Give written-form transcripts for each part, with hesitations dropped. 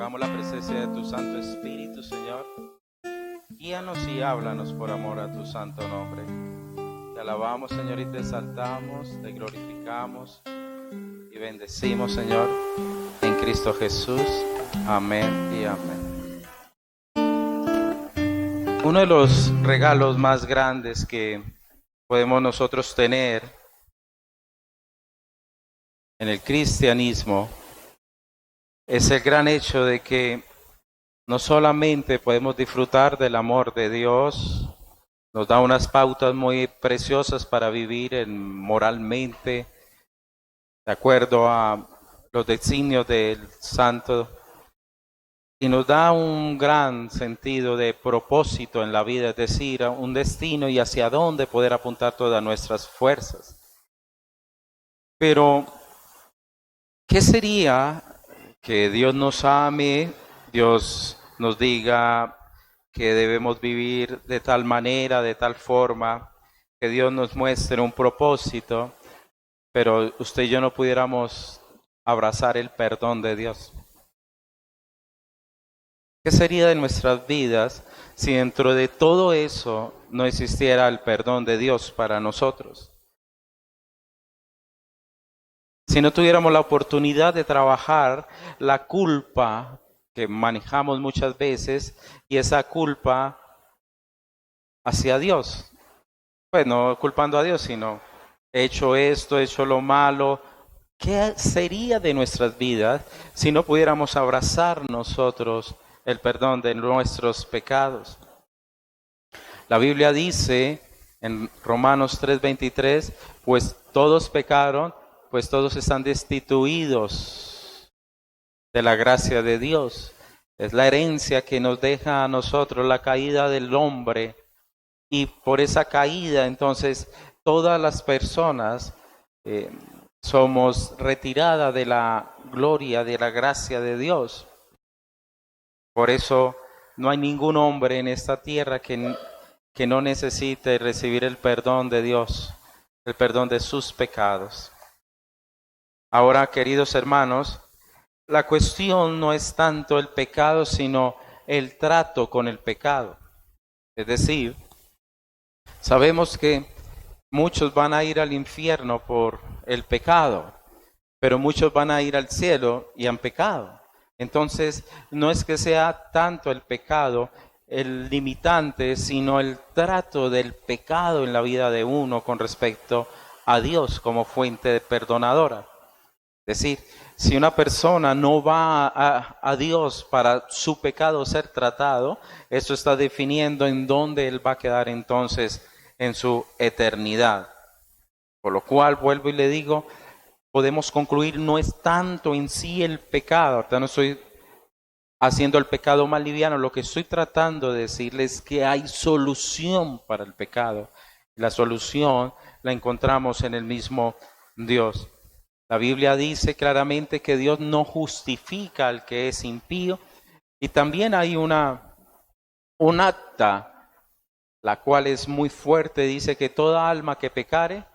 rogamos la presencia de tu Santo Espíritu, Señor. Guíanos y háblanos por amor a tu santo nombre. Te alabamos, Señor, y te exaltamos, te glorificamos y bendecimos, Señor, en Cristo Jesús. Amén y amén. Uno de los regalos más grandes que podemos nosotros tener en el cristianismo es el gran hecho de que no solamente podemos disfrutar del amor de Dios, nos da unas pautas muy preciosas para vivir moralmente, de acuerdo a los designios del Santo, y nos da un gran sentido de propósito en la vida, es decir, un destino y hacia dónde poder apuntar todas nuestras fuerzas. Pero, ¿qué sería que Dios nos ame, Dios nos diga que debemos vivir de tal manera, de tal forma, que Dios nos muestre un propósito, pero usted y yo no pudiéramos abrazar el perdón de Dios? ¿Qué sería de nuestras vidas si dentro de todo eso no existiera el perdón de Dios para nosotros? Si no tuviéramos la oportunidad de trabajar la culpa que manejamos muchas veces y esa culpa hacia Dios, pues no culpando a Dios, sino he hecho esto, he hecho lo malo. ¿Qué sería de nuestras vidas si no pudiéramos abrazar nosotros el perdón de nuestros pecados? La Biblia dice en Romanos 3:23, pues todos pecaron, pues todos están destituidos de la gracia de Dios. Es la herencia que nos deja a nosotros la caída del hombre, y por esa caída entonces todas las personas somos retiradas de la gloria, de la gracia de Dios. Por eso no hay ningún hombre en esta tierra que no necesite recibir el perdón de Dios, el perdón de sus pecados. Ahora, queridos hermanos, la cuestión no es tanto el pecado, sino el trato con el pecado. Es decir, sabemos que muchos van a ir al infierno por el pecado, pero muchos van a ir al cielo y han pecado. Entonces, no es que sea tanto el pecado el limitante, sino el trato del pecado en la vida de uno con respecto a Dios como fuente perdonadora. Es decir, si una persona no va a Dios para su pecado ser tratado, eso está definiendo en dónde él va a quedar entonces en su eternidad. Por lo cual, vuelvo y le digo, podemos concluir, no es tanto en sí el pecado. Ahorita no estoy haciendo el pecado más liviano, lo que estoy tratando de decirles es que hay solución para el pecado. La solución la encontramos en el mismo Dios. La Biblia dice claramente que Dios no justifica al que es impío, y también hay un acta, la cual es muy fuerte, dice que toda alma que pecare,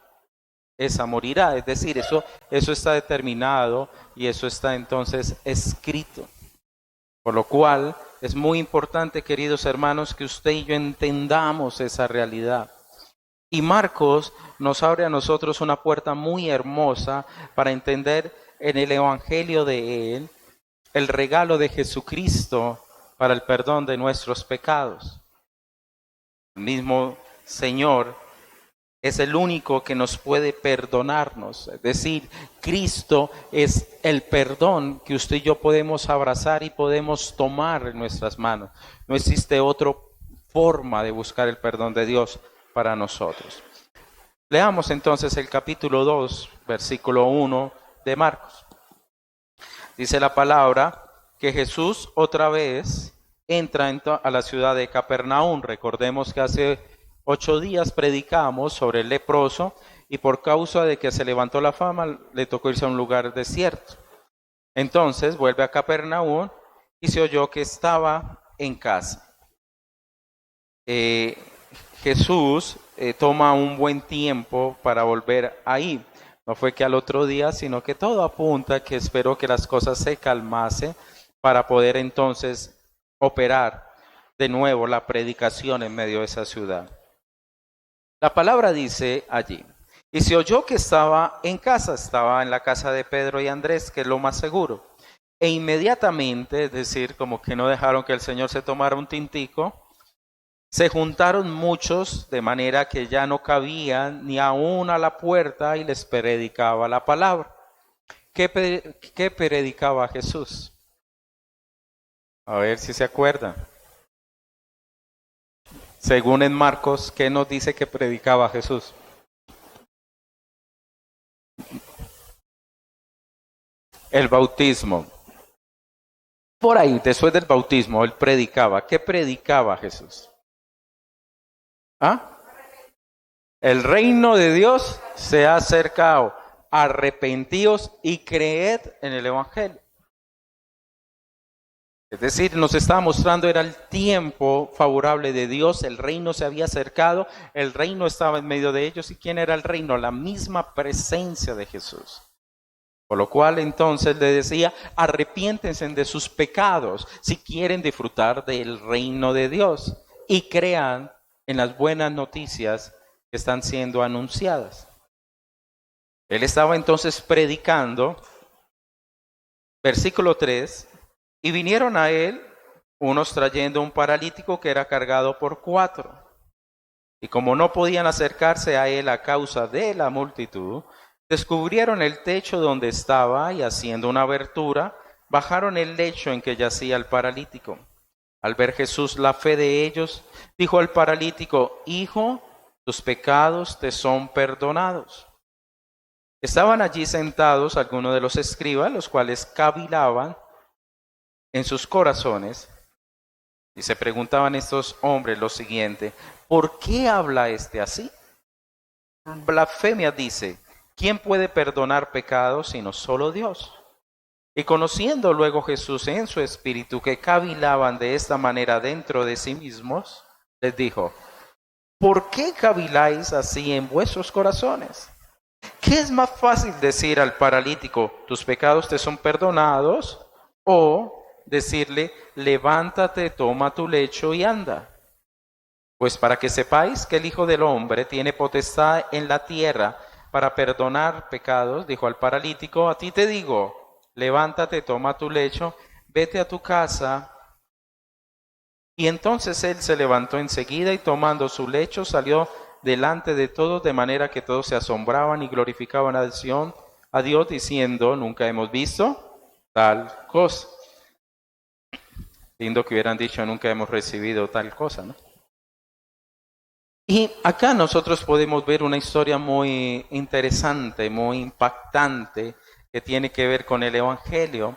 esa morirá. Es decir, eso está determinado y eso está entonces escrito. Por lo cual es muy importante, queridos hermanos, que usted y yo entendamos esa realidad. Y Marcos nos abre a nosotros una puerta muy hermosa para entender en el Evangelio de él el regalo de Jesucristo para el perdón de nuestros pecados. El mismo Señor es el único que nos puede perdonarnos. Es decir, Cristo es el perdón que usted y yo podemos abrazar y podemos tomar en nuestras manos. No existe otra forma de buscar el perdón de Dios para nosotros. Leamos entonces el capítulo 2, versículo 1 de Marcos. Dice la palabra que Jesús otra vez entra a la ciudad de Capernaum. Recordemos que hace 8 días predicamos sobre el leproso y por causa de que se levantó la fama le tocó irse a un lugar desierto. Entonces vuelve a Capernaum y se oyó que estaba en casa. Jesús toma un buen tiempo para volver ahí. No fue que al otro día, sino que todo apunta que esperó que las cosas se calmasen para poder entonces operar de nuevo la predicación en medio de esa ciudad. La palabra dice allí, y se oyó que estaba en la casa de Pedro y Andrés, que es lo más seguro. E inmediatamente, es decir, como que no dejaron que el Señor se tomara un tintico, se juntaron muchos, de manera que ya no cabían ni aún a la puerta, y les predicaba la palabra. ¿Qué predicaba Jesús? A ver si se acuerdan. Según en Marcos, ¿qué nos dice que predicaba Jesús? El bautismo. Por ahí, después del bautismo, él predicaba. ¿Qué predicaba Jesús? ¿Ah? El reino de Dios se ha acercado. Arrepentíos y creed en el Evangelio. Es decir, nos estaba mostrando, era el tiempo favorable de Dios, el reino se había acercado, el reino estaba en medio de ellos. ¿Y quién era el reino? La misma presencia de Jesús. Por lo cual entonces le decía, arrepiéntense de sus pecados si quieren disfrutar del reino de Dios y crean en las buenas noticias que están siendo anunciadas. Él estaba entonces predicando, versículo 3, y vinieron a él unos trayendo un paralítico que era cargado por 4. Y como no podían acercarse a él a causa de la multitud, descubrieron el techo donde estaba y haciendo una abertura, bajaron el lecho en que yacía el paralítico. Al ver Jesús la fe de ellos, dijo al paralítico, hijo, tus pecados te son perdonados. Estaban allí sentados algunos de los escribas, los cuales cavilaban en sus corazones, y se preguntaban estos hombres lo siguiente, ¿por qué habla este así? Blasfemia dice, ¿quién puede perdonar pecados sino solo Dios? Y conociendo luego Jesús en su espíritu que cavilaban de esta manera dentro de sí mismos, les dijo, ¿por qué caviláis así en vuestros corazones? ¿Qué es más fácil decir al paralítico, tus pecados te son perdonados? O decirle, levántate, toma tu lecho y anda. Pues para que sepáis que el Hijo del Hombre tiene potestad en la tierra para perdonar pecados, dijo al paralítico, a ti te digo, levántate, toma tu lecho, vete a tu casa. Y entonces él se levantó enseguida y tomando su lecho salió delante de todos, de manera que todos se asombraban y glorificaban a Dios diciendo, nunca hemos visto tal cosa. Lindo que hubieran dicho, nunca hemos recibido tal cosa, ¿no? Y acá nosotros podemos ver una historia muy interesante, muy impactante, que tiene que ver con el Evangelio.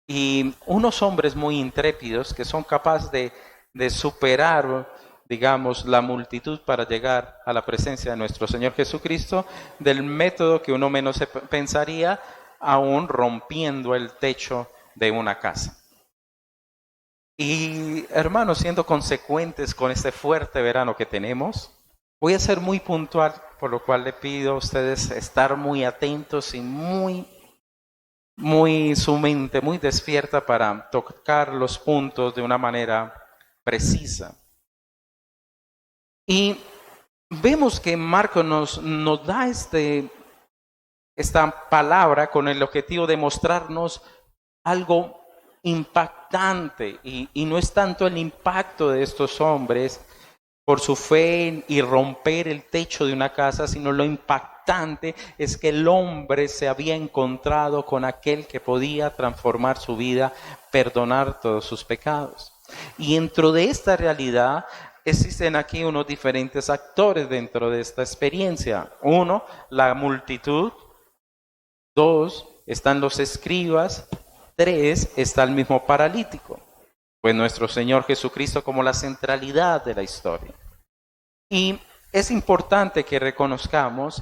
Y unos hombres muy intrépidos que son capaces de superar, digamos, la multitud para llegar a la presencia de nuestro Señor Jesucristo, del método que uno menos pensaría, aún rompiendo el techo de una casa. Y hermanos, siendo consecuentes con este fuerte verano que tenemos, voy a ser muy puntual, por lo cual le pido a ustedes estar muy atentos y su mente muy despierta para tocar los puntos de una manera precisa. Y vemos que Marcos nos da esta palabra con el objetivo de mostrarnos algo impactante, y no es tanto el impacto de estos hombres por su fe y romper el techo de una casa, sino lo impactante es que el hombre se había encontrado con aquel que podía transformar su vida, perdonar todos sus pecados. Y dentro de esta realidad existen aquí unos diferentes actores dentro de esta experiencia. 1, la multitud. 2, están los escribas. 3, está el mismo paralítico. Pues nuestro Señor Jesucristo como la centralidad de la historia. Y es importante que reconozcamos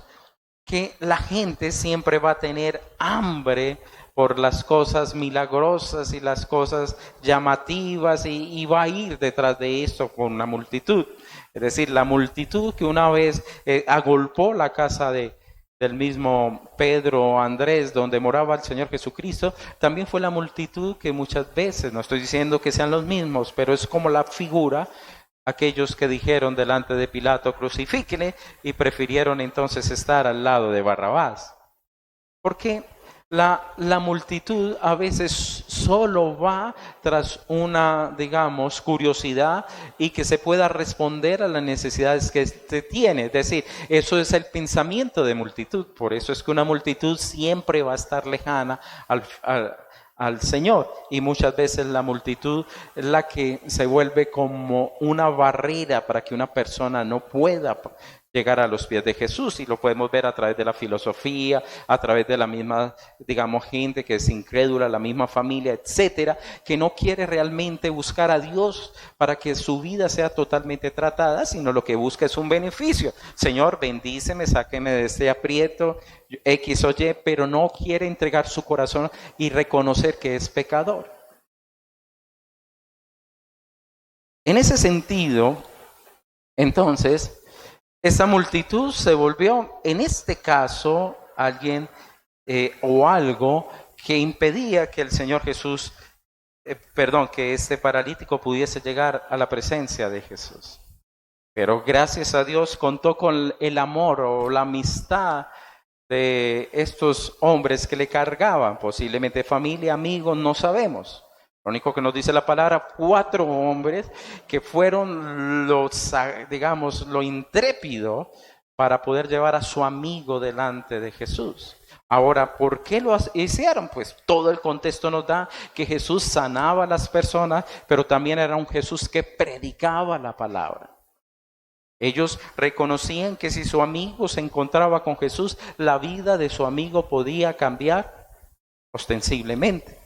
que la gente siempre va a tener hambre por las cosas milagrosas y las cosas llamativas y va a ir detrás de esto con una multitud. Es decir, la multitud que una vez agolpó la casa de del mismo Pedro o Andrés, donde moraba el Señor Jesucristo, también fue la multitud que muchas veces, no estoy diciendo que sean los mismos, pero es como la figura, aquellos que dijeron delante de Pilato, crucifíquenle, y prefirieron entonces estar al lado de Barrabás. Porque la multitud a veces solo va tras una, digamos, curiosidad y que se pueda responder a las necesidades que se tiene. Es decir, eso es el pensamiento de multitud. Por eso es que una multitud siempre va a estar lejana al Señor, y muchas veces la multitud es la que se vuelve como una barrera para que una persona no pueda llegar a los pies de Jesús, y lo podemos ver a través de la filosofía, a través de la misma, digamos, gente que es incrédula, la misma familia, etcétera, que no quiere realmente buscar a Dios para que su vida sea totalmente tratada, sino lo que busca es un beneficio. Señor, bendíceme, sáqueme de este aprieto, X o Y, pero no quiere entregar su corazón y reconocer que es pecador. En ese sentido, entonces, esa multitud se volvió, en este caso, alguien o algo que impedía que el Señor Jesús, que este paralítico pudiese llegar a la presencia de Jesús. Pero gracias a Dios contó con el amor o la amistad de estos hombres que le cargaban, posiblemente familia, amigos, no sabemos. Lo único que nos dice la palabra, 4 hombres que fueron lo intrépido para poder llevar a su amigo delante de Jesús. Ahora, ¿por qué lo hicieron? Pues todo el contexto nos da que Jesús sanaba a las personas, pero también era un Jesús que predicaba la palabra. Ellos reconocían que si su amigo se encontraba con Jesús, la vida de su amigo podía cambiar ostensiblemente.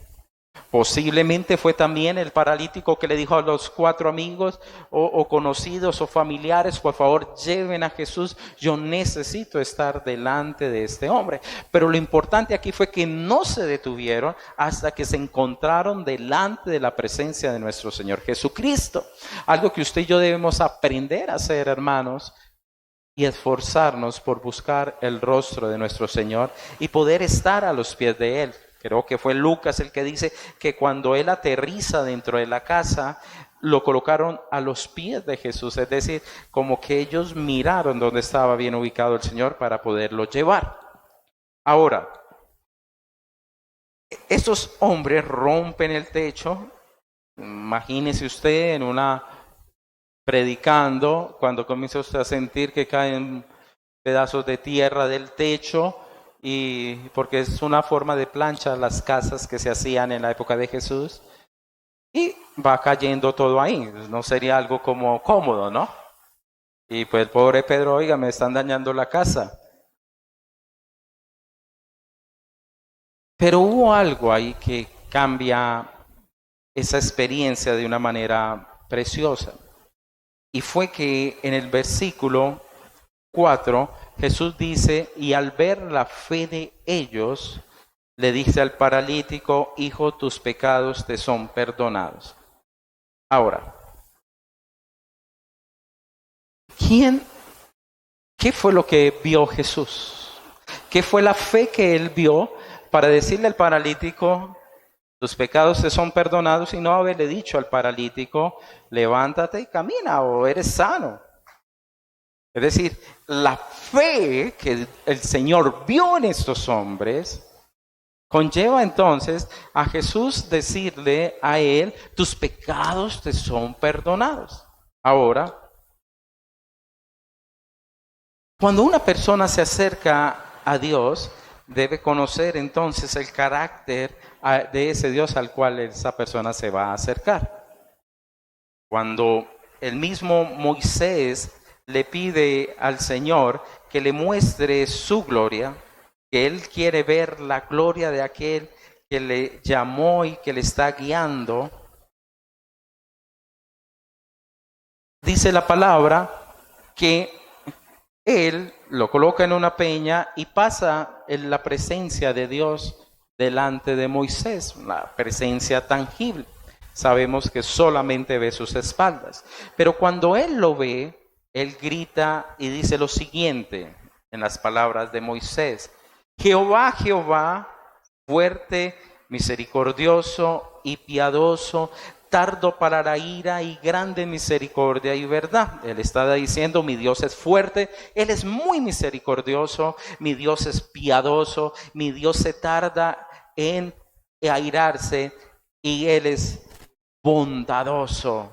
Posiblemente fue también el paralítico que le dijo a los 4 amigos o conocidos o familiares, por favor lleven a Jesús, yo necesito estar delante de este hombre. Pero lo importante aquí fue que no se detuvieron hasta que se encontraron delante de la presencia de nuestro Señor Jesucristo. Algo que usted y yo debemos aprender a hacer, hermanos, y esforzarnos por buscar el rostro de nuestro Señor y poder estar a los pies de Él. Creo que fue Lucas el que dice que cuando él aterriza dentro de la casa, lo colocaron a los pies de Jesús. Es decir, como que ellos miraron donde estaba bien ubicado el Señor para poderlo llevar. Ahora, estos hombres rompen el techo. Imagínese usted predicando, cuando comienza usted a sentir que caen pedazos de tierra del techo, y porque es una forma de plancha las casas que se hacían en la época de Jesús, y va cayendo todo ahí. No sería algo como cómodo, ¿no? Y pues el pobre Pedro, oiga, me están dañando la casa. Pero hubo algo ahí que cambia esa experiencia de una manera preciosa, y fue que en el versículo 4, Jesús dice, y al ver la fe de ellos, le dice al paralítico, hijo, tus pecados te son perdonados. Ahora, ¿qué fue lo que vio Jesús? ¿Qué fue la fe que él vio para decirle al paralítico, tus pecados te son perdonados, y no haberle dicho al paralítico, levántate y camina, o eres sano? Es decir, la fe que el Señor vio en estos hombres conlleva entonces a Jesús decirle a él, tus pecados te son perdonados. Ahora, cuando una persona se acerca a Dios, debe conocer entonces el carácter de ese Dios al cual esa persona se va a acercar. Cuando el mismo Moisés le pide al Señor que le muestre su gloria, que él quiere ver la gloria de aquel que le llamó y que le está guiando. Dice la palabra que él lo coloca en una peña y pasa en la presencia de Dios delante de Moisés, una presencia tangible. Sabemos que solamente ve sus espaldas, pero cuando él lo ve, él grita y dice lo siguiente, en las palabras de Moisés. Jehová, Jehová, fuerte, misericordioso y piadoso, tardo para la ira y grande misericordia y verdad. Él está diciendo, mi Dios es fuerte, Él es muy misericordioso, mi Dios es piadoso, mi Dios se tarda en airarse y Él es bondadoso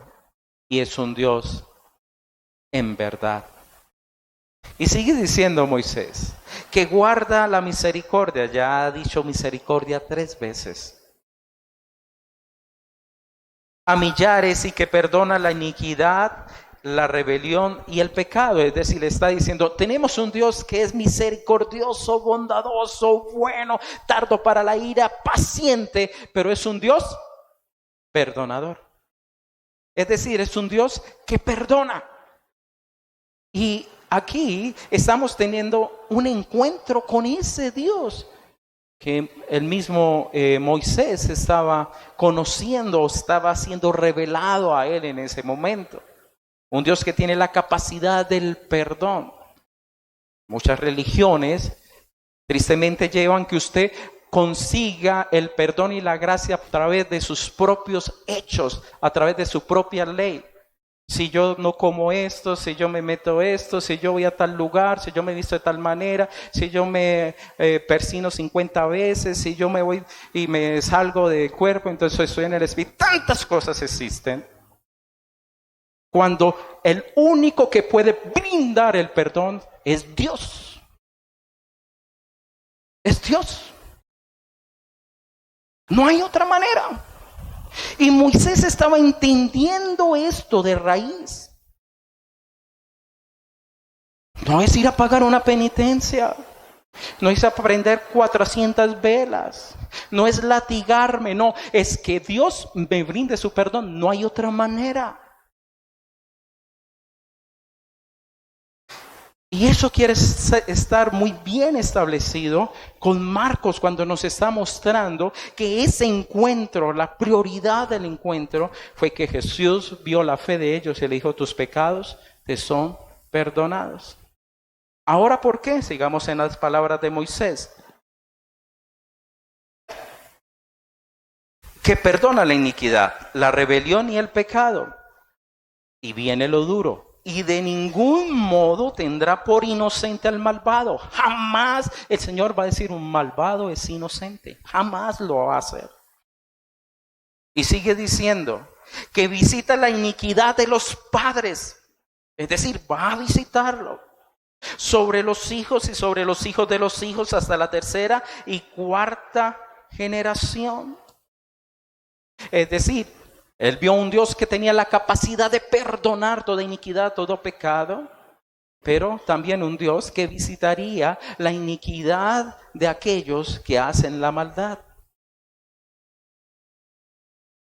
y es un Dios en verdad. Y sigue diciendo Moisés que guarda la misericordia. Ya ha dicho misericordia 3 veces. A millares y que perdona la iniquidad, la rebelión y el pecado. Es decir, le está diciendo, tenemos un Dios que es misericordioso, bondadoso, bueno, tardo para la ira, paciente, pero es un Dios perdonador. Es decir, es un Dios que perdona. Y aquí estamos teniendo un encuentro con ese Dios que el mismo Moisés estaba conociendo, estaba siendo revelado a él en ese momento. Un Dios que tiene la capacidad del perdón. Muchas religiones tristemente llevan que usted consiga el perdón y la gracia a través de sus propios hechos, a través de su propia ley. Si yo no como esto, si yo me meto esto, si yo voy a tal lugar, si yo me visto de tal manera, si yo me persino 50 veces, si yo me voy y me salgo del cuerpo, entonces estoy en el espíritu. Tantas cosas existen. Cuando el único que puede brindar el perdón es Dios. Es Dios. No hay otra manera. Y Moisés estaba entendiendo esto de raíz. No es ir a pagar una penitencia. No es aprender 400 velas. No es latigarme. No, es que Dios me brinde su perdón. No hay otra manera. Y eso quiere estar muy bien establecido con Marcos cuando nos está mostrando que ese encuentro, la prioridad del encuentro, fue que Jesús vio la fe de ellos y le dijo, tus pecados te son perdonados. Ahora, ¿por qué? Sigamos en las palabras de Moisés. Que perdona la iniquidad, la rebelión y el pecado. Y viene lo duro. Y de ningún modo tendrá por inocente al malvado. Jamás el Señor va a decir un malvado es inocente. Jamás lo va a hacer. Y sigue diciendo que visita la iniquidad de los padres. Es decir, va a visitarlo. Sobre los hijos y sobre los hijos de los hijos hasta la 3ª y 4ª generación. Es decir, él vio un Dios que tenía la capacidad de perdonar toda iniquidad, todo pecado, pero también un Dios que visitaría la iniquidad de aquellos que hacen la maldad.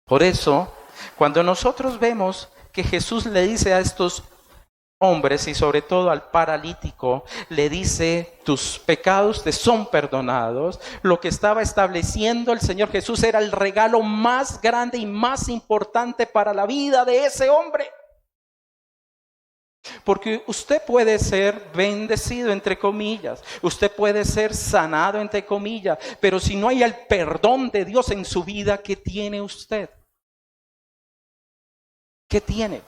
Por eso, cuando nosotros vemos que Jesús le dice a estos hombres y sobre todo al paralítico, le dice, tus pecados te son perdonados. Lo que estaba estableciendo el Señor Jesús era el regalo más grande y más importante para la vida de ese hombre. Porque usted puede ser bendecido, entre comillas, usted puede ser sanado, entre comillas, pero si no hay el perdón de Dios en su vida, ¿qué tiene usted? ¿Qué tiene?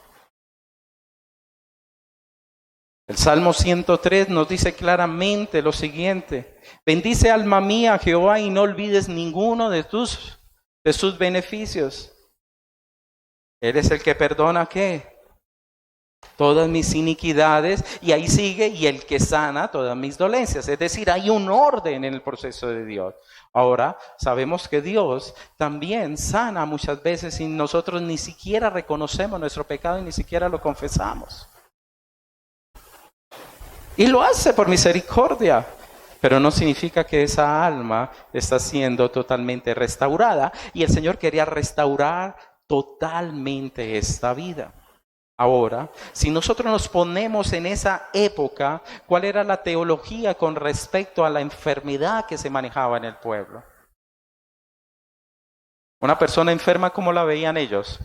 El Salmo 103 nos dice claramente lo siguiente: bendice alma mía a Jehová y no olvides ninguno de sus beneficios. Él es el que perdona ¿qué? Todas mis iniquidades, y ahí sigue, y el que sana todas mis dolencias. Es decir, hay un orden en el proceso de Dios. Ahora, sabemos que Dios también sana muchas veces y nosotros ni siquiera reconocemos nuestro pecado y ni siquiera lo confesamos. Y lo hace por misericordia, pero no significa que esa alma está siendo totalmente restaurada. Y el Señor quería restaurar totalmente esta vida. Ahora, si nosotros nos ponemos en esa época, ¿cuál era la teología con respecto a la enfermedad que se manejaba en el pueblo? Una persona enferma, ¿cómo la veían ellos?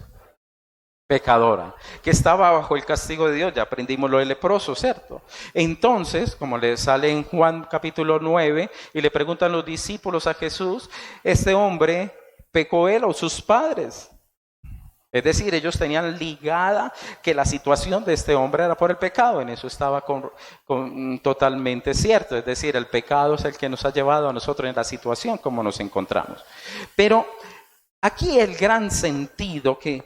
pecadora, que estaba bajo el castigo de Dios. Ya aprendimos lo del leproso, ¿cierto? Entonces, como le sale en Juan capítulo 9, y le preguntan los discípulos a Jesús, ¿este hombre pecó él o sus padres? Es decir, ellos tenían ligada que la situación de este hombre era por el pecado. En eso estaba totalmente cierto. Es decir, el pecado es el que nos ha llevado a nosotros en la situación como nos encontramos. Pero aquí el gran sentido que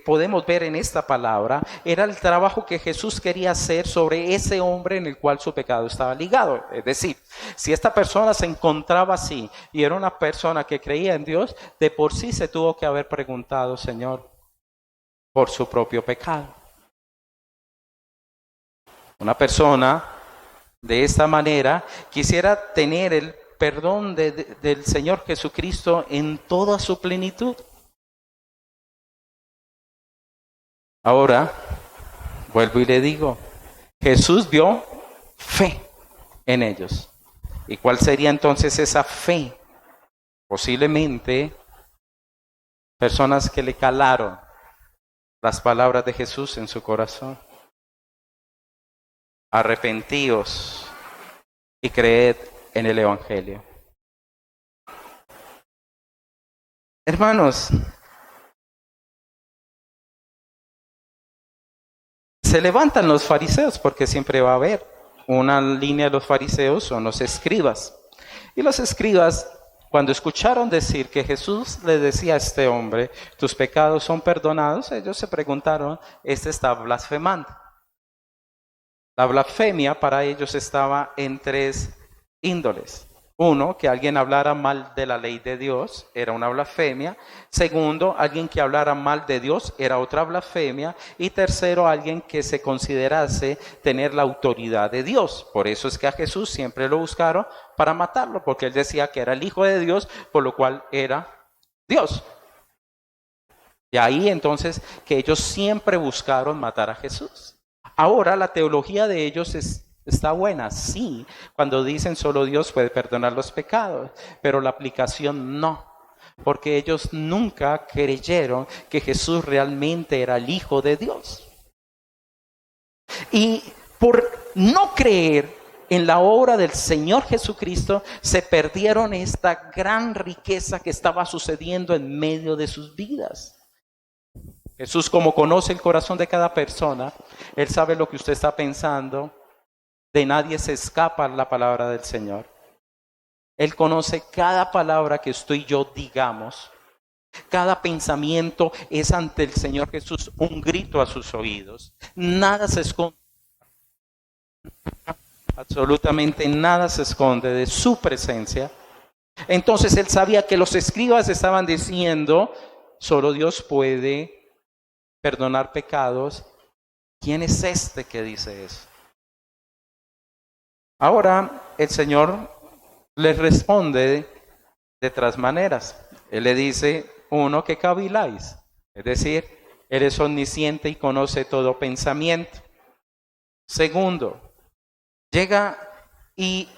podemos ver en esta palabra era el trabajo que Jesús quería hacer sobre ese hombre en el cual su pecado estaba ligado. Es decir, si esta persona se encontraba así y era una persona que creía en Dios, de por sí se tuvo que haber preguntado, Señor, por su propio pecado. Una persona de esta manera quisiera tener el perdón del Señor Jesucristo en toda su plenitud. Ahora, vuelvo y le digo, Jesús vio fe en ellos. ¿Y cuál sería entonces esa fe? Posiblemente personas que le calaron las palabras de Jesús en su corazón. Arrepentíos y creed en el Evangelio. Hermanos, se levantan los fariseos porque siempre va a haber una línea de los fariseos, son los escribas. Y los escribas, cuando escucharon decir que Jesús le decía a este hombre, tus pecados son perdonados, ellos se preguntaron, este está blasfemando. La blasfemia para ellos estaba en tres índoles. Uno, que alguien hablara mal de la ley de Dios, era una blasfemia. Segundo, alguien que hablara mal de Dios, era otra blasfemia. Y tercero, alguien que se considerase tener la autoridad de Dios. Por eso es que a Jesús siempre lo buscaron para matarlo, porque él decía que era el Hijo de Dios, por lo cual era Dios. De ahí entonces que ellos siempre buscaron matar a Jesús. Ahora la teología de ellos está buena, sí, cuando dicen solo Dios puede perdonar los pecados, pero la aplicación no, porque ellos nunca creyeron que Jesús realmente era el Hijo de Dios. Y por no creer en la obra del Señor Jesucristo, se perdieron esta gran riqueza que estaba sucediendo en medio de sus vidas. Jesús, como conoce el corazón de cada persona, Él sabe lo que usted está pensando. De nadie se escapa la palabra del Señor. Él conoce cada palabra que usted y yo digamos. Cada pensamiento es ante el Señor Jesús un grito a sus oídos. Nada se esconde. Absolutamente nada se esconde de su presencia. Entonces Él sabía que los escribas estaban diciendo, solo Dios puede perdonar pecados. ¿Quién es este que dice eso? Ahora el Señor les responde de otras maneras. Él le dice, uno, que caviláis. Es decir, Él es omnisciente y conoce todo pensamiento. Segundo, llega y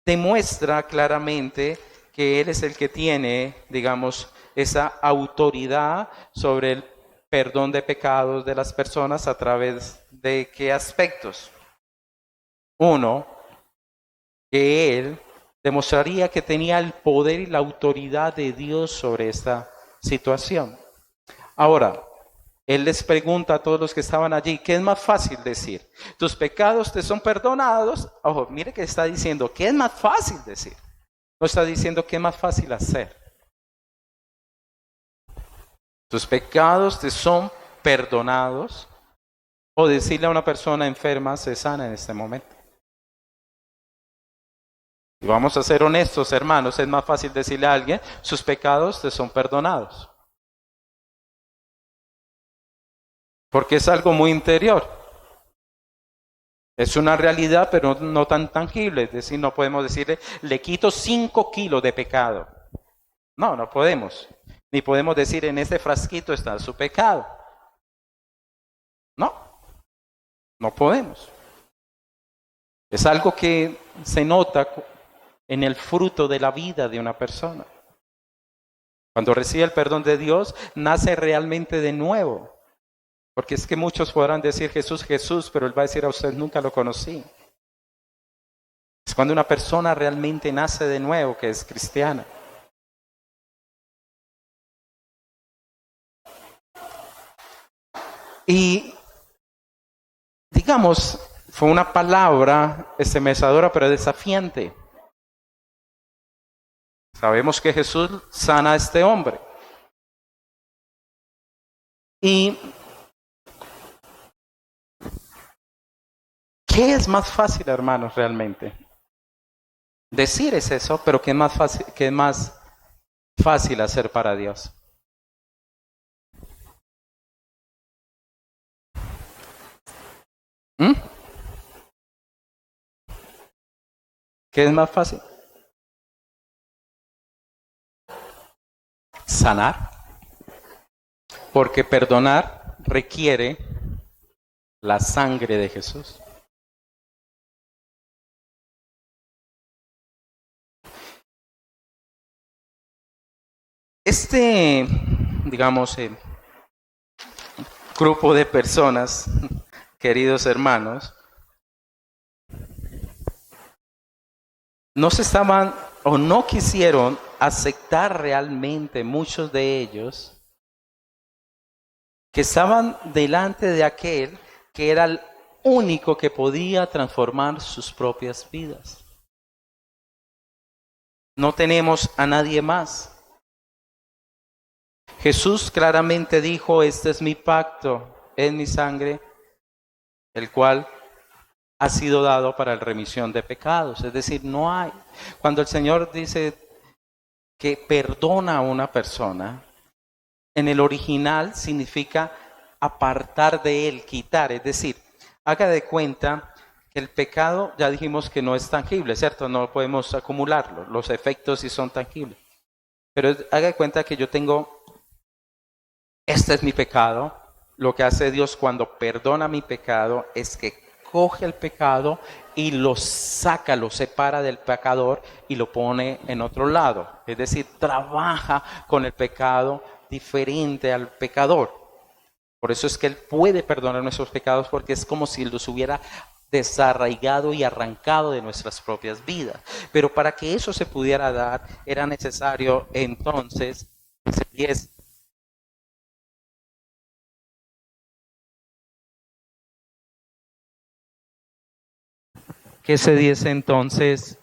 demuestra claramente que Él es el que tiene, digamos, esa autoridad sobre el perdón de pecados de las personas. ¿A través de qué aspectos? Uno, que Él demostraría que tenía el poder y la autoridad de Dios sobre esta situación. Ahora, Él les pregunta a todos los que estaban allí, ¿qué es más fácil decir? Tus pecados te son perdonados. Ojo, mire que está diciendo, ¿qué es más fácil decir? No está diciendo qué es más fácil hacer. Tus pecados te son perdonados. O decirle a una persona enferma, se sana en este momento. Y vamos a ser honestos, hermanos, es más fácil decirle a alguien, sus pecados te son perdonados. Porque es algo muy interior. Es una realidad, pero no tan tangible. Es decir, no podemos decirle, le quito 5 kilos de pecado. No, no podemos. Ni podemos decir, en este frasquito está su pecado. No podemos. Es algo que se nota en el fruto de la vida de una persona. Cuando recibe el perdón de Dios, nace realmente de nuevo. Porque es que muchos podrán decir Jesús, Jesús, pero Él va a decir a usted, nunca lo conocí. Es cuando una persona realmente nace de nuevo, que es cristiana. Y digamos, fue una palabra estremecedora pero desafiante. Sabemos que Jesús sana a este hombre. ¿Y qué es más fácil, hermanos, realmente? Decir es eso, pero ¿qué es más fácil hacer para Dios? ¿Mm? ¿Qué es más fácil? Sanar. Porque perdonar requiere la sangre de Jesús. Digamos, grupo de personas, queridos hermanos, no se estaban o no quisieron aceptar realmente, muchos de ellos, que estaban delante de aquel que era el único que podía transformar sus propias vidas. No tenemos a nadie más. Jesús claramente dijo, este es mi pacto, es mi sangre, el cual ha sido dado para la remisión de pecados. Es decir, no hay. Cuando el Señor dice que perdona a una persona, en el original significa apartar de él, quitar. Es decir, haga de cuenta que el pecado, ya dijimos que no es tangible, ¿cierto? No podemos acumularlo. Los efectos sí son tangibles. Pero haga de cuenta que yo tengo, este es mi pecado. Lo que hace Dios cuando perdona mi pecado es que coge el pecado y lo saca, lo separa del pecador y lo pone en otro lado. Es decir, trabaja con el pecado diferente al pecador. Por eso es que Él puede perdonar nuestros pecados, porque es como si los hubiera desarraigado y arrancado de nuestras propias vidas. Pero para que eso se pudiera dar, era necesario entonces que se diese entonces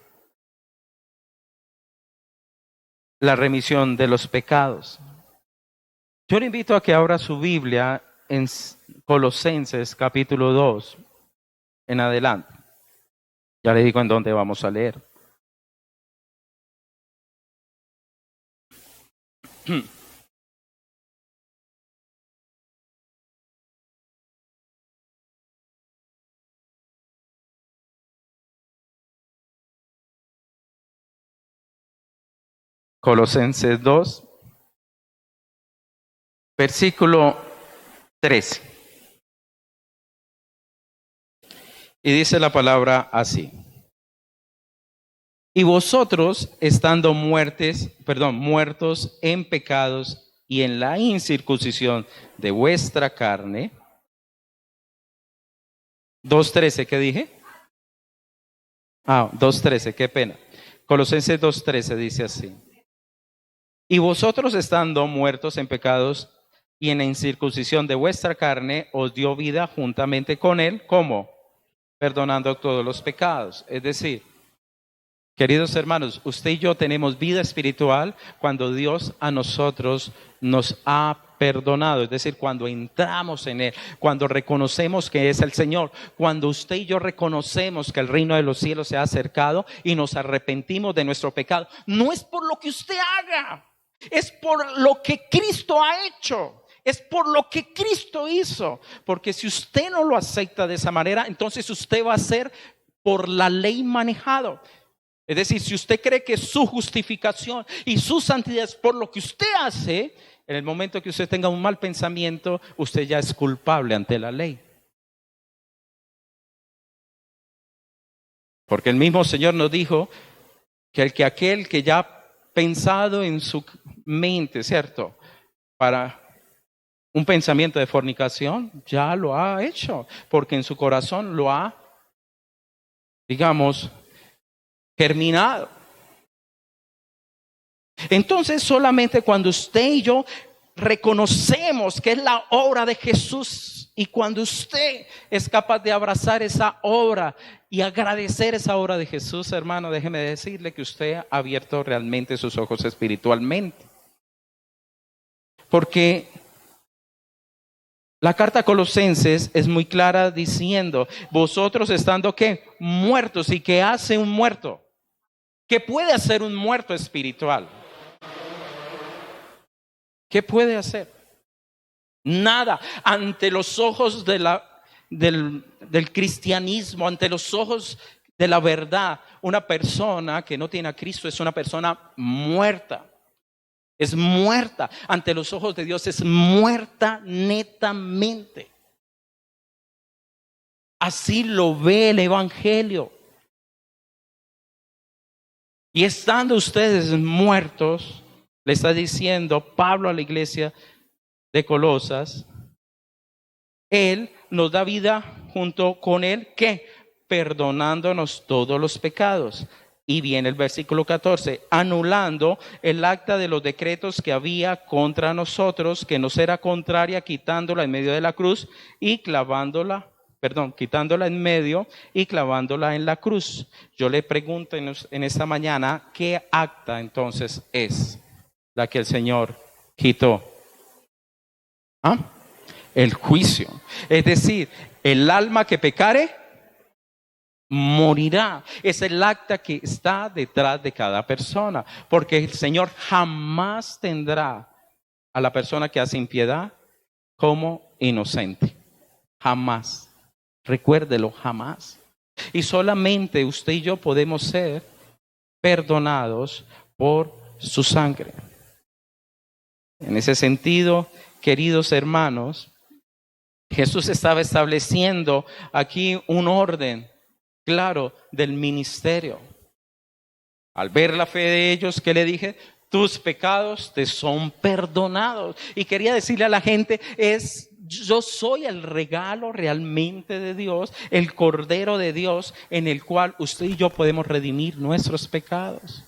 la remisión de los pecados. Yo le invito a que abra su Biblia en Colosenses capítulo 2 en adelante. Ya le digo en dónde vamos a leer. Colosenses 2, versículo 13. Y dice la palabra así. Y vosotros, estando muertos en pecados y en la incircuncisión de vuestra carne. 2:13, ¿qué dije? 2:13, qué pena. Colosenses 2:13 dice así. Y vosotros, estando muertos en pecados y en la incircuncisión de vuestra carne, os dio vida juntamente con él. ¿Cómo? Perdonando todos los pecados. Es decir, queridos hermanos, usted y yo tenemos vida espiritual cuando Dios a nosotros nos ha perdonado. Es decir, cuando entramos en Él, cuando reconocemos que es el Señor, cuando usted y yo reconocemos que el reino de los cielos se ha acercado y nos arrepentimos de nuestro pecado. No es por lo que usted haga, es por lo que Cristo ha hecho. Es por lo que Cristo hizo. Porque si usted no lo acepta de esa manera, entonces usted va a ser por la ley manejado. Es decir, si usted cree que su justificación y su santidad es por lo que usted hace, en el momento que usted tenga un mal pensamiento, usted ya es culpable ante la ley. Porque el mismo Señor nos dijo que aquel que ya ha pensado en su mente, ¿cierto? Para un pensamiento de fornicación, ya lo ha hecho, porque en su corazón lo ha, digamos, germinado. Entonces solamente cuando usted y yo reconocemos que es la obra de Jesús y cuando usted es capaz de abrazar esa obra y agradecer esa obra de Jesús, hermano, déjeme decirle que usted ha abierto realmente sus ojos espiritualmente. Porque la carta a Colosenses es muy clara diciendo, vosotros estando ¿qué? Muertos. ¿Y qué hace un muerto? ¿Qué puede hacer un muerto espiritual? ¿Qué puede hacer? Nada. Ante los ojos del cristianismo, ante los ojos de la verdad, una persona que no tiene a Cristo es una persona muerta. Es muerta. Ante los ojos de Dios es muerta netamente. Así lo ve el Evangelio. Y estando ustedes muertos, le está diciendo Pablo a la iglesia de Colosas, Él nos da vida junto con Él, ¿qué? Perdonándonos todos los pecados. Y viene el versículo 14, anulando el acta de los decretos que había contra nosotros, que nos era contraria, quitándola en medio de la cruz y quitándola en medio y clavándola en la cruz. Yo le pregunto en esta mañana, ¿qué acta entonces es la que el Señor quitó? ¿Ah? El juicio. Es decir, el alma que pecare, morirá. Es el acta que está detrás de cada persona, porque el Señor jamás tendrá a la persona que hace impiedad como inocente. Jamás. Recuérdelo, jamás. Y solamente usted y yo podemos ser perdonados por su sangre. En ese sentido, queridos hermanos, Jesús estaba estableciendo aquí un orden claro del ministerio. Al ver la fe de ellos, ¿qué le dije? Tus pecados te son perdonados. Y quería decirle a la gente, yo soy el regalo realmente de Dios, el Cordero de Dios, en el cual usted y yo podemos redimir nuestros pecados.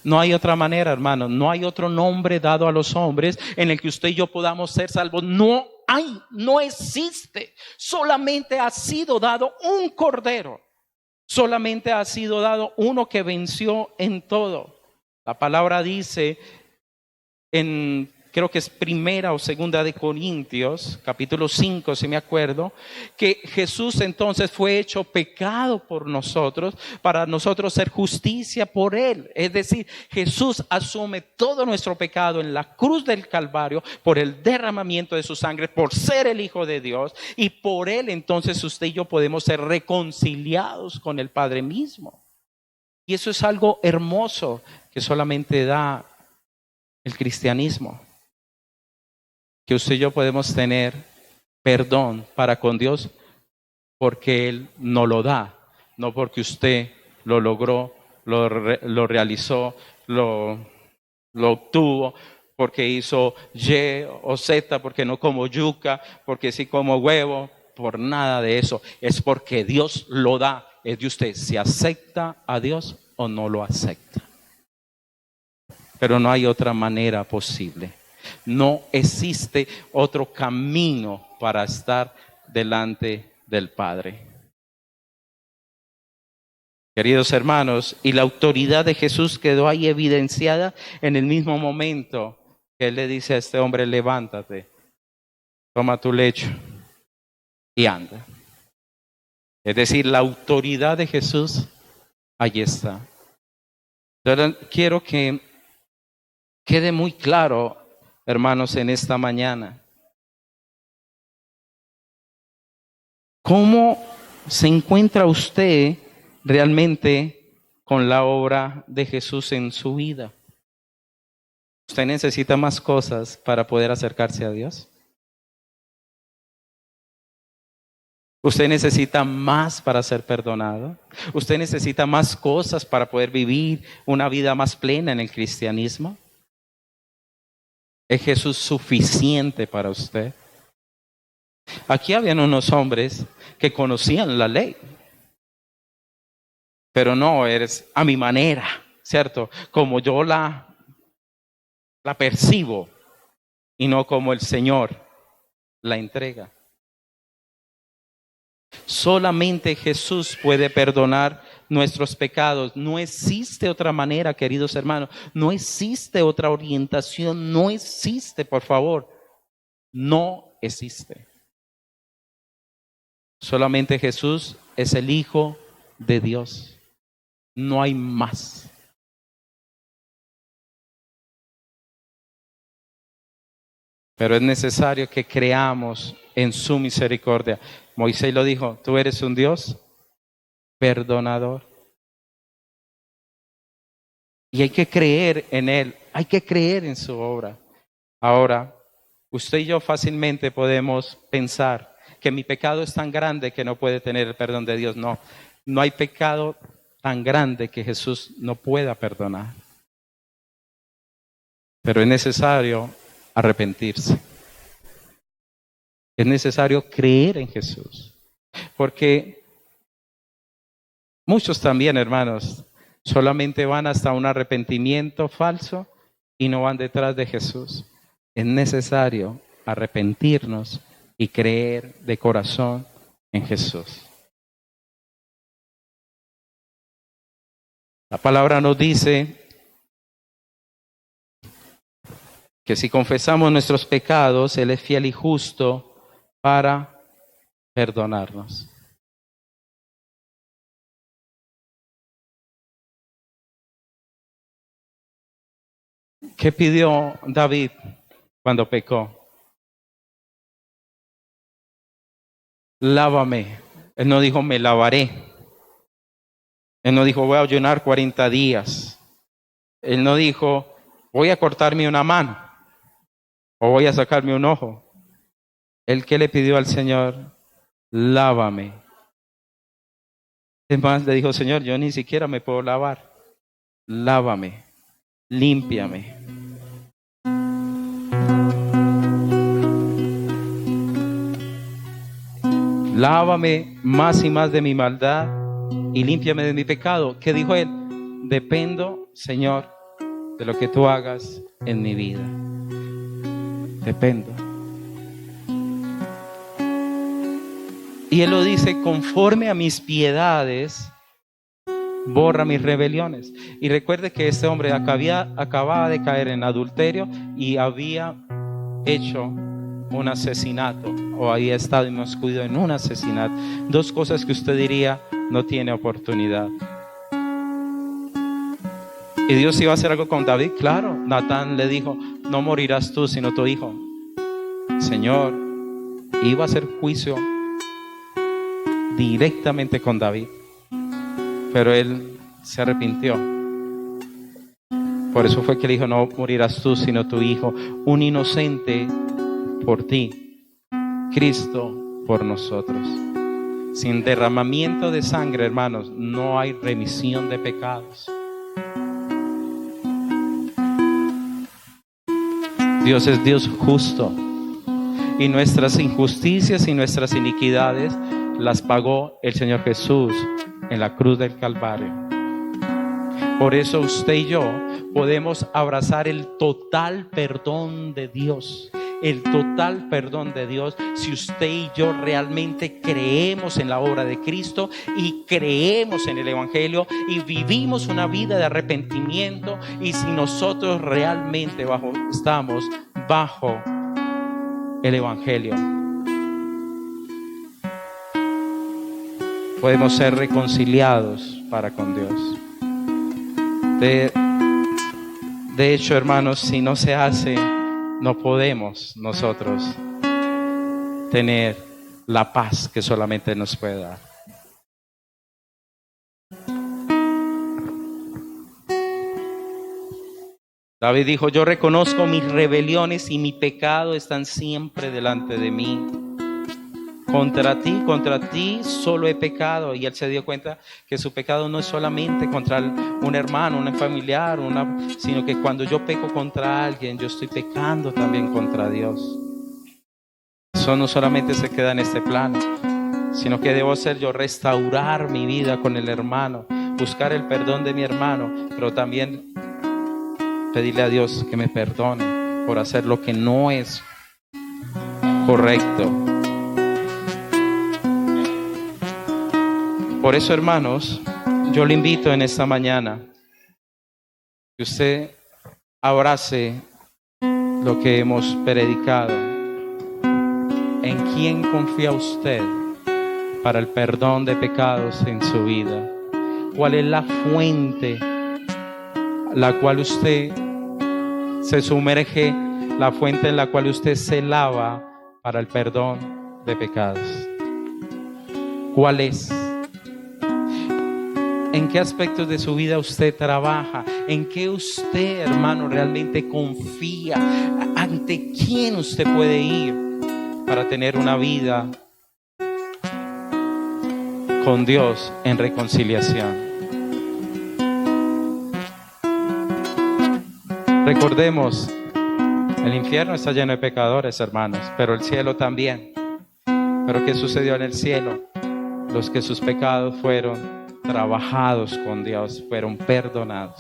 No hay otra manera, hermano, no hay otro nombre dado a los hombres en el que usted y yo podamos ser salvos. No existe. Solamente ha sido dado un Cordero. Solamente ha sido dado uno que venció en todo. La palabra dice creo que es primera o segunda de Corintios, capítulo 5, si me acuerdo, que Jesús entonces fue hecho pecado por nosotros, para nosotros ser justicia por Él. Es decir, Jesús asume todo nuestro pecado en la cruz del Calvario por el derramamiento de su sangre, por ser el Hijo de Dios, y por Él entonces usted y yo podemos ser reconciliados con el Padre mismo. Y eso es algo hermoso que solamente da el cristianismo. Que usted y yo podemos tener perdón para con Dios porque Él nos lo da, no porque usted lo logró, lo realizó, lo obtuvo, porque hizo Y o Z, porque no como yuca, porque sí como huevo, por nada de eso. Es porque Dios lo da, es de usted si acepta a Dios o no lo acepta. Pero no hay otra manera posible. No existe otro camino para estar delante del Padre. Queridos hermanos, y la autoridad de Jesús quedó ahí evidenciada en el mismo momento que Él le dice a este hombre, levántate, toma tu lecho y anda. Es decir, la autoridad de Jesús, allí está. Entonces, quiero que quede muy claro, hermanos, en esta mañana, ¿cómo se encuentra usted realmente con la obra de Jesús en su vida? ¿Usted necesita más cosas para poder acercarse a Dios? ¿Usted necesita más para ser perdonado? ¿Usted necesita más cosas para poder vivir una vida más plena en el cristianismo? ¿Es Jesús suficiente para usted? Aquí habían unos hombres que conocían la ley, pero no eres a mi manera, ¿cierto? Como yo la percibo y no como el Señor la entrega. Solamente Jesús puede perdonar nuestros pecados. No existe otra manera, queridos hermanos. No existe otra orientación. No existe, por favor. No existe. Solamente Jesús es el Hijo de Dios. No hay más. Pero es necesario que creamos en su misericordia. Moisés lo dijo, tú eres un Dios perdonador. Y hay que creer en Él, hay que creer en su obra. Ahora, usted y yo fácilmente podemos pensar que mi pecado es tan grande que no puede tener el perdón de Dios. No, no hay pecado tan grande que Jesús no pueda perdonar. Pero es necesario arrepentirse. Es necesario creer en Jesús. Porque muchos también, hermanos, solamente van hasta un arrepentimiento falso y no van detrás de Jesús. Es necesario arrepentirnos y creer de corazón en Jesús. La palabra nos dice que si confesamos nuestros pecados, Él es fiel y justo para perdonarnos. ¿Qué pidió David cuando pecó? Lávame. Él no dijo, me lavaré. Él no dijo, voy a ayunar 40 días. Él no dijo, voy a cortarme una mano o voy a sacarme un ojo. Él que le pidió al Señor, lávame. Es más, le dijo, Señor, yo ni siquiera me puedo lavar. Lávame, límpiame. Lávame más y más de mi maldad y límpiame de mi pecado. ¿Qué dijo él? Dependo, Señor, de lo que tú hagas en mi vida. Dependo. Y él lo dice, conforme a mis piedades, borra mis rebeliones. Y recuerde que este hombre acababa de caer en adulterio y había hecho un asesinato o había estado inmiscuido en un asesinato. Dos cosas que usted diría, no tiene oportunidad. ¿Y Dios iba a hacer algo con David? Claro. Natán le dijo, no morirás tú sino tu hijo. Señor, iba a hacer juicio directamente con David, pero él se arrepintió. Por eso fue que le dijo, no morirás tú sino tu hijo, un inocente por ti, Cristo por nosotros. Sin derramamiento de sangre, hermanos, no hay remisión de pecados. Dios es Dios justo y nuestras injusticias y nuestras iniquidades las pagó el Señor Jesús en la cruz del Calvario. Por eso usted y yo podemos abrazar el total perdón de Dios. El total perdón de Dios si usted y yo realmente creemos en la obra de Cristo y creemos en el Evangelio y vivimos una vida de arrepentimiento, y si nosotros realmente estamos bajo el Evangelio, podemos ser reconciliados para con Dios. De hecho, hermanos, si no se hace, no podemos nosotros tener la paz que solamente nos puede dar. David dijo, yo reconozco mis rebeliones y mi pecado están siempre delante de mí. contra ti solo he pecado. Y él se dio cuenta que su pecado no es solamente contra un hermano, un familiar, sino que cuando yo peco contra alguien, yo estoy pecando también contra Dios. Eso no solamente se queda en este plano, sino que debo hacer yo restaurar mi vida con el hermano, buscar el perdón de mi hermano, pero también pedirle a Dios que me perdone por hacer lo que no es correcto. Por eso, hermanos, yo le invito en esta mañana que usted abrace lo que hemos predicado. ¿En quién confía usted para el perdón de pecados en su vida? ¿Cuál es la fuente la cual usted se sumerge, la fuente en la cual usted se lava para el perdón de pecados? ¿Cuál es? ¿En qué aspectos de su vida usted trabaja? ¿En qué usted, hermano, realmente confía? ¿Ante quién usted puede ir para tener una vida con Dios en reconciliación? Recordemos, el infierno está lleno de pecadores, hermanos, pero el cielo también. ¿Pero qué sucedió en el cielo? Los que sus pecados fueron trabajados con Dios, fueron perdonados.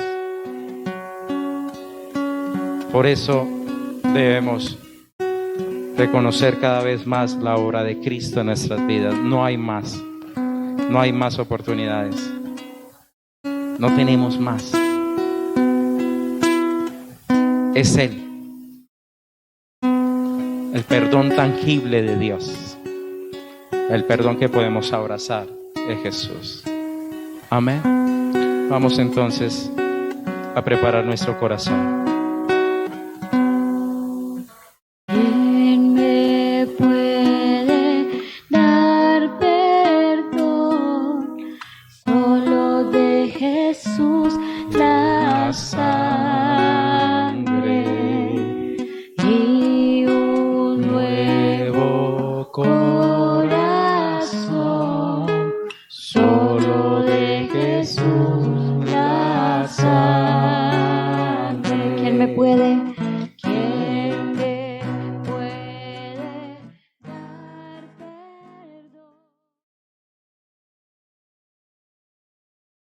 Por eso debemos reconocer cada vez más la obra de Cristo en nuestras vidas. No hay más oportunidades. No tenemos más. Es Él, el perdón tangible de Dios, el perdón que podemos abrazar es Jesús. Amén. Vamos entonces a preparar nuestro corazón. ¿Quién me puede dar perdón? Solo de Jesús la sangre y un nuevo corazón. Solo de Jesús la sangre. ¿Quién me puede?